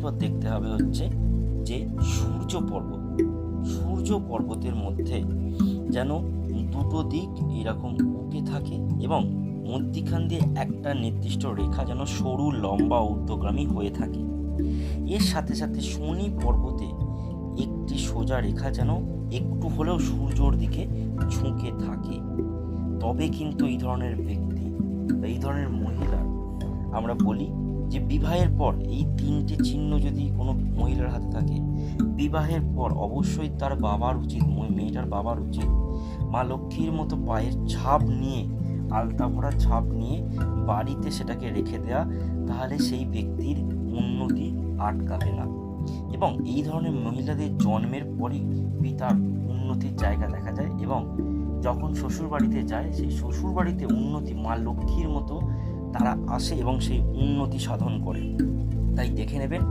এরপর দেখতে হবে হচ্ছে যে সূর্য পর্বত। সূর্য পর্বতের মধ্যে যেন দুটো দিক এরকম উঠে থাকে এবং মধ্যিখান দিয়ে একটা নির্দিষ্ট রেখা যেন সরু লম্বা ঊর্ধ্বগামী হয়ে থাকে। এর সাথে সাথে শনি পর্বতে একটি সোজা রেখা যেন একটু হলেও সূর্যর দিকে ঝুঁকে থাকে। তবে কিন্তু এই ধরনের ব্যক্তি বা এই ধরনের মহিলা, আমরা বলি যে বিবাহের পর এই তিনটে চিহ্ন যদি কোনো মহিলার হাতে থাকে, বিবাহের পর অবশ্যই তার বাবার উচিত, মেয়েটার বাবার উচিত মা লক্ষ্মীর মতো পায়ের ছাপ নিয়ে, আলতা ভরা ছাপ নিয়ে বাড়িতে সেটাকে রেখে দেয়া। তাহলে সেই ব্যক্তির উন্নতি আটকাবে না। এবং এই ধরনের মহিলাদের জন্মের পরই পিতার উন্নতির জায়গা দেখা যায় এবং যখন শ্বশুর বাড়িতে যায় সেই শ্বশুর বাড়িতে উন্নতি মা লক্ষ্মীর মতো তারা আসে এবং সেই উন্নতি সাধন করে। তাই দেখে নেবেন